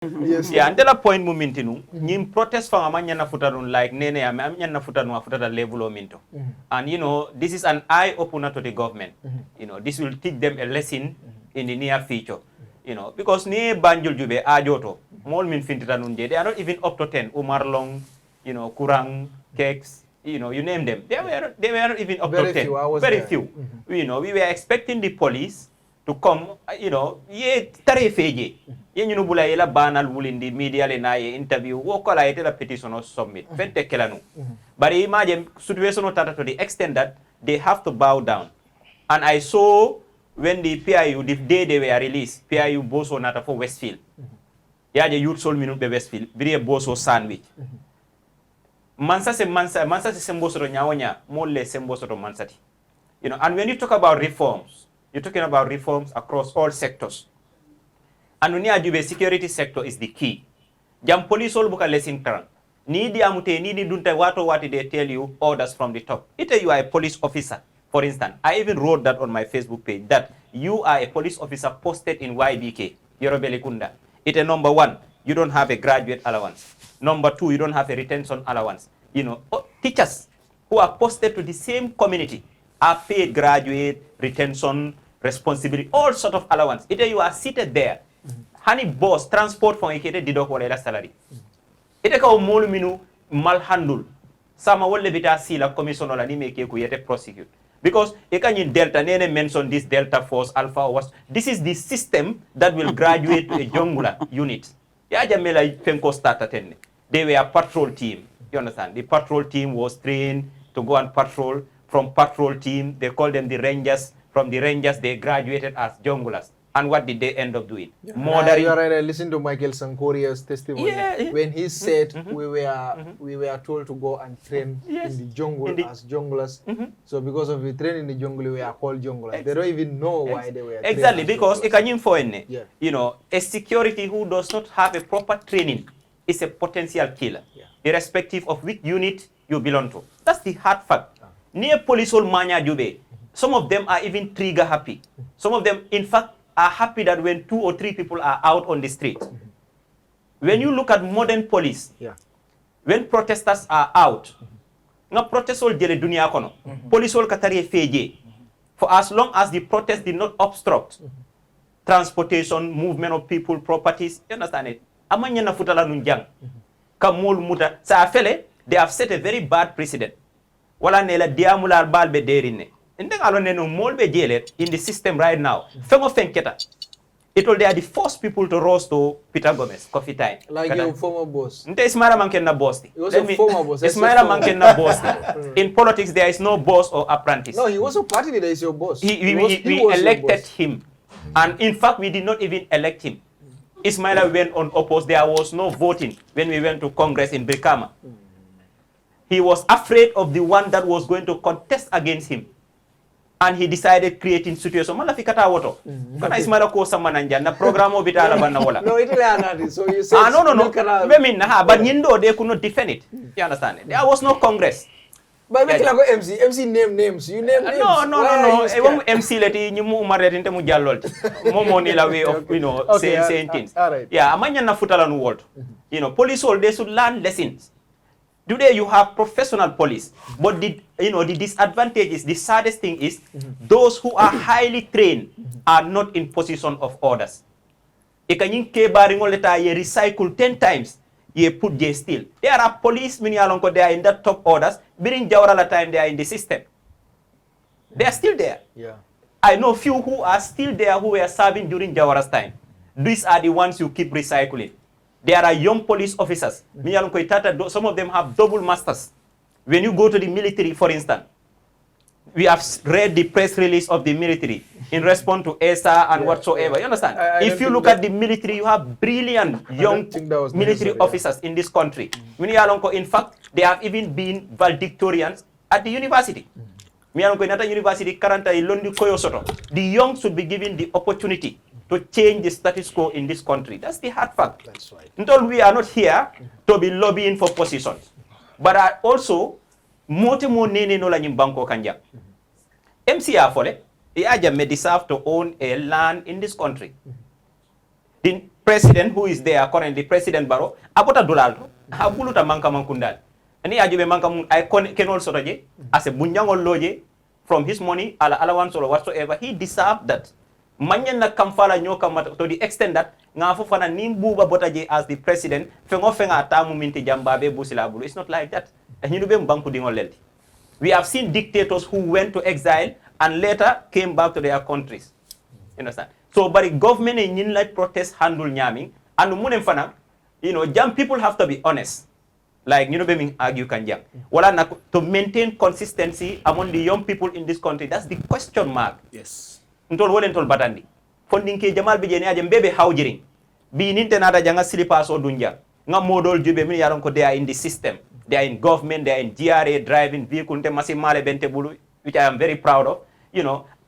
Yes. Yeah, until a point momentinu, nim protest for amanya futarun like nene amanya futanu afutara level o minto. And this is an eye opener to the government. This will teach them a lesson in the near future. Because ne banjul jube ajoto, mol min fintitanunje, they are not even up to 10. Umar Long, Kurang, Cakes, you name them. They were not even up to 10. Very few. We were expecting the police to come, ye tare feje. Ye bula yela banal wulindi media le na ye interview wo kola yete la petition or submit. Fente kelanu. But imagine situation tata to the extent that they have to bow down. And I saw when the PIU, the day they were released, PIU boso nata for Westfield. Yaje youth soul minute be Westfield. Biri boso sandwich. Mansa se semboso to nyawonya, mole semboso to mansati. And when you talk about reforms, you're talking about reforms across all sectors. And when you security sector is the key. Jam police all buka lesson term. Nidi amute, nidi dunta wati they tell you orders from the top. Ite you are a police officer. For instance, I even wrote that on my Facebook page that you are a police officer posted in YBK, Yorobele Kunda. Ite number 1, you don't have a graduate allowance. Number 2, you don't have a retention allowance. Teachers who are posted to the same community are paid graduate, retention, responsibility, all sort of allowance. Ite you are seated there. Hani boss transport from ikete didok wala salary. Ite ka molu minu malhandul. Sama wolle bita sila commission la ni meke ku yete prosecute. Because in Delta, Nene mentioned this Delta Force, Alpha was. This is the system that will graduate to a Jongula unit. Ya jamela fenko start attend. They were a patrol team. You understand? The patrol team was trained to go and patrol. From patrol team, they call them the Rangers. From the Rangers, they graduated as Jongulas. And what did they end up doing? Yeah. You are right. I listened to Michael Sankoria's testimony when he said we were told to go and train in the jungle as junglers. So because of the training in the jungle, we are called junglers. They don't even know why they were trained. Exactly, because a security who does not have a proper training is a potential killer, irrespective of which unit you belong to. That's the hard fact. Near police all mania jube. Some of them are even trigger happy. Some of them, in fact, are happy that when 2 or 3 people are out on the street. When you look at modern police, when protesters are out, nga protest all jele dunia kono, police all katari feje. For as long as the protest did not obstruct transportation, movement of people, properties, you understand it? Amanya na futala nunjang. Kamul muta sa afele, they have set a very bad precedent. Wala nela diamular balbe derine. In the system right now, it will they are the first people to roast to Peter Gomez, coffee time. Like your former boss. Ismaila Manken na boss. He was a former boss. Ismaila Manken na boss. In politics, there is no boss or apprentice. No, he was a party leader, is your boss. We elected him. And in fact, we did not even elect him. Ismaila went unopposed. There was no voting when we went to Congress in Brikama. He was afraid of the one that was going to contest against him. And he decided creating situation. Mala fikata woto. Kana Ismaila ko samananja na programo bitala bana wala. No, it is. So you said no. But nyindo they could not defend it. You understand it? There was no Congress. But make like MC name names. You name names. No. I want MC leti nyimu umare tinte mu jallol. Momo ni la way of saying things. Right. Yeah, amanya na futala no world. Police all they should learn lessons. Today you have professional police, but the disadvantage is, the saddest thing is, those who are highly trained are not in position of orders. Ikanyin ke baringo leta ye recycle 10 times, ye put je still. There are police mini alonko they are in that top orders, biring jawara la time they are in the system. They are still there. Yeah. I know few who are still there who were serving during Jawara's time. These are the ones you keep recycling. There are young police officers. Some of them have double masters. When you go to the military, for instance, we have read the press release of the military in response to ESA and whatsoever. You understand? If you look at the military, you have brilliant young military officers in this country. In fact, they have even been valedictorians at the university. University, the young should be given the opportunity to change the status quo in this country. That's the hard fact. That's right. Until we are not here to be lobbying for positions. But also, mote mo nene no la nyimbanko kanja. MCA fole, may deserve to own a land in this country. The president who is there currently, President Barrow, abota dollar, habuluta manka mankundal. Ani ajube manka mun I can also raje as a bunyangol loje from his money, allowance or whatsoever. He deserved that. Manyan na kamfala nyoka to the extent that ngafu fana nimbuba botaje as the president fengo fenga atamu minti jambabe busilabulu. It's not like that. We have seen dictators who went to exile and later came back to their countries. You understand? So, but the government in like protest handle nyaming and munem fana, young people have to be honest. Like being argue can jam. Wala to maintain consistency among the young people in this country. That's the question mark. Yes. Ntol wolen tol batandi. Funding ke jamal bijeni ajem bebe hawjiring. Bi ninte nada janga silipas o dunja. Nga modol jube min yaron ko they are in the system. They are in government, they are in GRA, driving vehicle, which I am very proud of.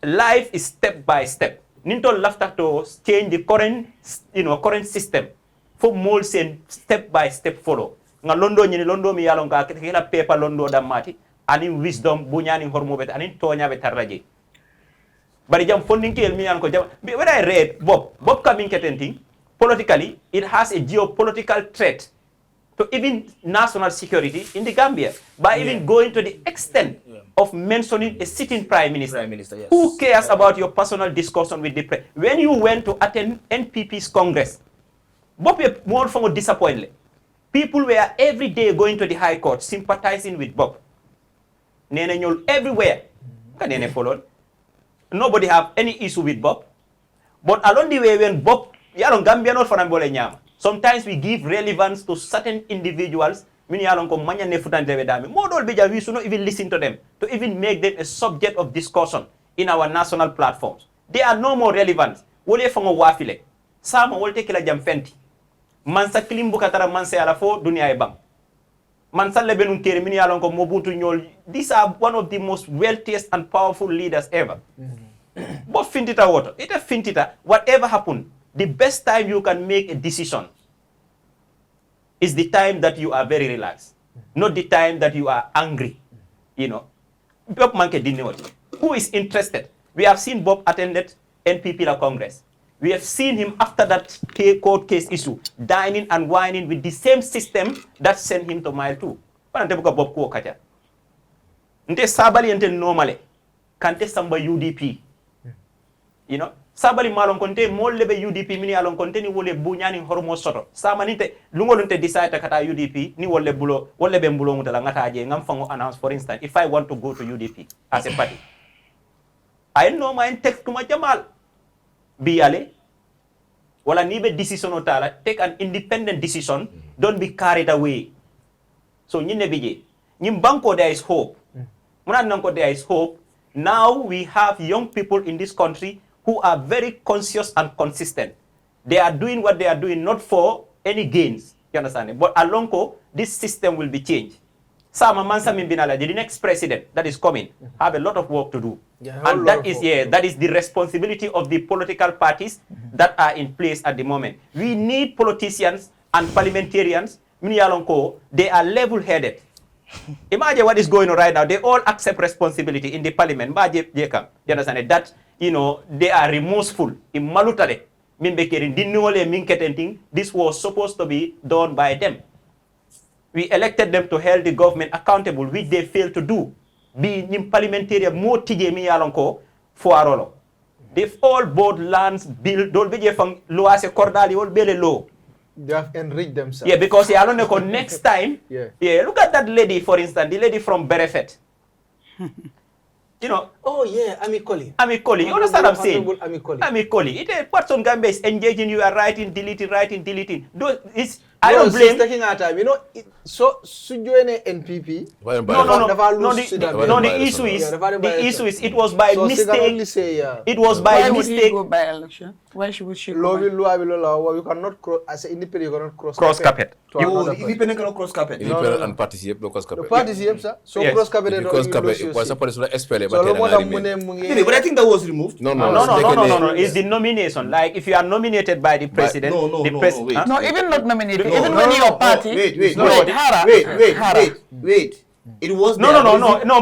Life is step by step. Ninto lafta to change the current system. For more step by step follow. Nga londo mi yalon ka kila paper londo da mati. Ani wisdom bunyani hormobet ani tonya betarraje. But jam funding ke mi ko jam. When I read Bob coming ketenting, politically it has a geopolitical threat to even national security in the Gambia by even going to the extent of mentioning a sitting prime minister. Yes. Who cares about your personal discussion with the president? When you went to attend NPP's Congress, Bob more from a disappointment. People were every day going to the High Court sympathizing with Bob. Nene nyol everywhere. Nene followed. Nobody have any issue with Bob. But along the way when Bob, yaron Gambia not for ambole nyama. Sometimes we give relevance to certain individuals. We should not even listen to them, to even make them a subject of discussion in our national platforms. They are no more relevant. Wole fango wafile. Sama wolte kila jam fenti. Mansa kilimbu katara mansa ala fo dunia ebang. Mansa lebenun kere mini alonko mobutu nyol. These are one of the most wealthiest and powerful leaders ever. But fintita water. It a fintita. Whatever happened, the best time you can make a decision is the time that you are very relaxed, not the time that you are angry. Bob Manke didn't know it. Who is interested? We have seen Bob attended NPP Congress. We have seen him after that court case issue, dining and whining with the same system that sent him to mile 2. Bob ko kaja. Nte sabali ente normale. Kante samba UDP. Sabali malon konte mollebe UDP mini alon konte ni wole bunyani hormo soto sama nite lungolunte decide kata UDP ni wolle bulo wolle be mbulo mutala ngata je ngam fango announce. For instance, if I want to go to UDP as a party, I know my text to my jamal biale wala nibe decision otala, take an independent decision, don't be carried away. So nyine bije nyimbanko there is hope. Munananko there is hope. Now we have young people in this country who are very conscious and consistent. They are doing what they are doing not for any gains. You understand? But alongko, this system will be changed. Sama Mansa Mimbinala, the next president that is coming, have a lot of work to do. And that is the responsibility of the political parties that are in place at the moment. We need politicians and parliamentarians, they are level-headed. Imagine what is going on right now. They all accept responsibility in the parliament. You understand? That they are remorseful. This was supposed to be done by them. We elected them to hold the government accountable, which they failed to do. They've all bought lands, built, they have enriched themselves. Yeah, because next time, look at that lady, for instance, the lady from Berefet. Oh yeah, Amikoli. You understand what I'm saying? Amikoli. It is person Gambia is engaging, you are writing, deleting. I don't blame. Taking our time. So join NPP. No, the issue is it was by mistake. It was by mistake. Why would he go by election? Why should she go by? You cannot cross, as an independent, you cannot cross carpet. Independent cannot cross carpet. Independent and participate, no cross carpet. Participate, sir. So cross carpet. Cross carpet was supposed to expel. But I think that was removed. No. It's the nomination. Like if you are nominated by the president, wait. No, even not nominated. Even when your party. Wait. It was No,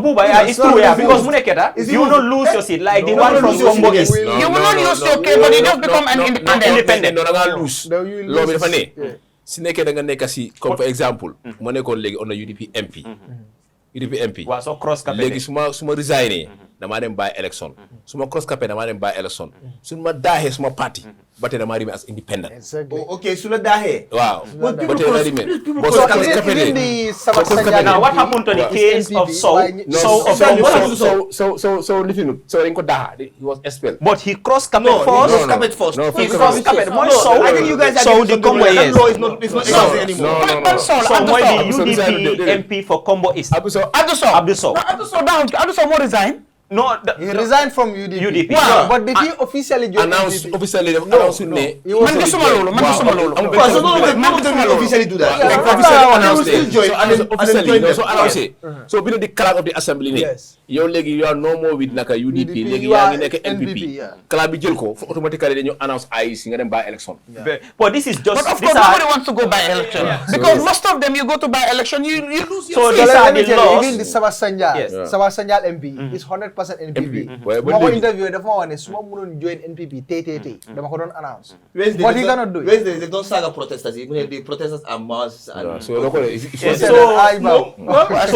Buba, it's true, because Muneketa, you will not lose your seat, like the one from Combo is. You will not lose your case, but you just become an independent. No, lose. Law bi dafa ne. Si nekkee da nga nekk si, comme for example, ma nekkoon léegi on a UDP MP. UDP MP. Waaw, so cross capé. Léegi su ma resigné, damaa dem by election. Su ma cross capé, damaa dem by election. Su ma daaxee suma party, ba tey damaa remain as independent. Exactly. Okay, su la daaxee. Wow. Ba tey damaa remain. Now, what happened to the case of Sow? So listen, so dañ ko daaxa. He was expelled. But he cross capé first. He cross capé. I think you guys are the Combo that is. law is not existing anymore. So why the UDP MP for Combo is? Abdourahim more resign. No, he resigned from UDP. Wow. But did he officially join Announced UDP? officially announced ne. He was Officially do that. So being the club of the assembly ne. Yes. You are no more with naka UDP. Legi yaa ngi nekk NPP. Club bi jël ko automatically dañu announce IEC nga dem by election. But this is just. But of course, nobody wants to go by election because most of them you go to by election, you lose your seat. These are the laws. Even the Sabasanjal, Yes. Sabasanjal MP is 100% NPP. Ma ko interview dafa ma wane suma mënoon join NPP tey dama ko doon announce. What he gonna do? Wednesday they don't saga protesters. The protesters are mass. So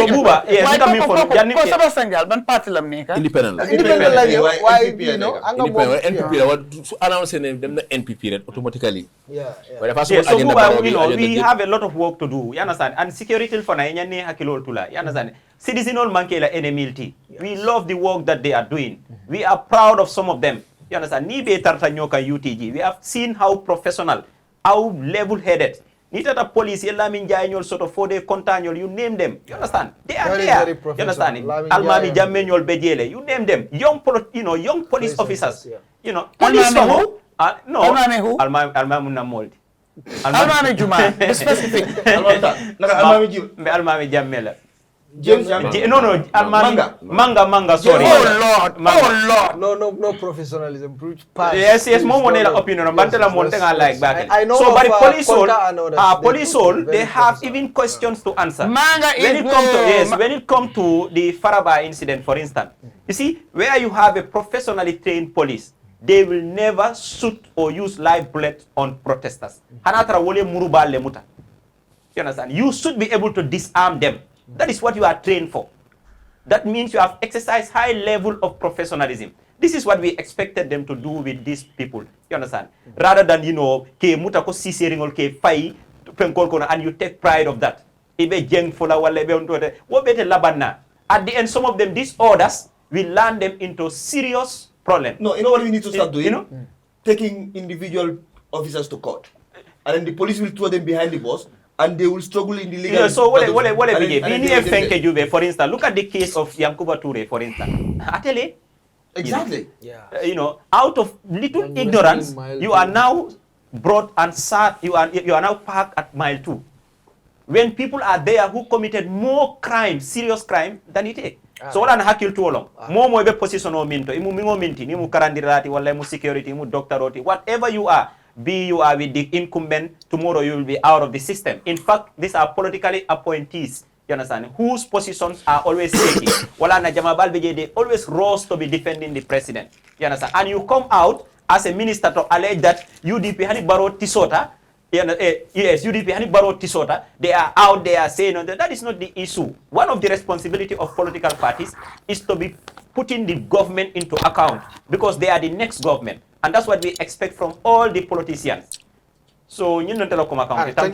Buba, yes, coming from Sabasanjal, ban party lam nekk? Independent. Independent la ñëw waaye you know anga NPP la su annoncé ne dem na NPP rek automatically. So Buba, we have a lot of work to do. You understand? And security for na ñane hakilol tula. You understand? Citizenol manke la NMLT. We love the work that they are doing. We are proud of some of them. You understand? Ni be tarta nyoka UTG. We have seen how professional, how level-headed. Ni tata police yella min jaayñol soto fode kontañol, you name them. You understand? They are there. You understand? Almami jammeñol bejele. You name them. Young police officers. You know, police no. Almami who? Almami na moldi. Almami Juma. Be specific. Almami jammela. James Manga, sorry. Oh Lord. No professionalism. Yes, more money opinion. Like back. I know. So, but police soul, they have even questions to answer. When it comes to the Faraba incident, for instance, you see, where you have a professionally trained police, they will never shoot or use live bullet on protesters. You understand? You should be able to disarm them. That is what you are trained for. That means you have exercised high level of professionalism. This is what we expected them to do with these people. You understand? Rather than, ke mutako siseringol ke fai and you take pride of that. Ibe jeng fola wala be onto what better labana. At the end, some of them, these orders will land them into serious problem. No, you know what we need to start doing? Taking individual officers to court. And then the police will throw them behind the bus. And they will struggle in the legal. Yeah, so for instance, look at the case of Yankuba Toure, for instance. Atele, exactly. Out of little ignorance, you are now brought and sat. You are now parked at mile 2. When people are there who committed more crime, serious crime than it. So what an hakil too long. More be position or minto. Imu minti, imu karandirati, wala imu security, imu doctorati, whatever you are. You are with the incumbent, tomorrow you will be out of the system. In fact, these are politically appointees, you understand, whose positions are always shaky. They always rose to be defending the president. You understand? And you come out as a minister to allege that UDP Hanik Baro Tisota, yes, UDP Hanik Baro Tisota, they are out there saying that is not the issue. One of the responsibility of political parties is to be putting the government into account because they are the next government. And that's what we expect from all the politicians. So, you know,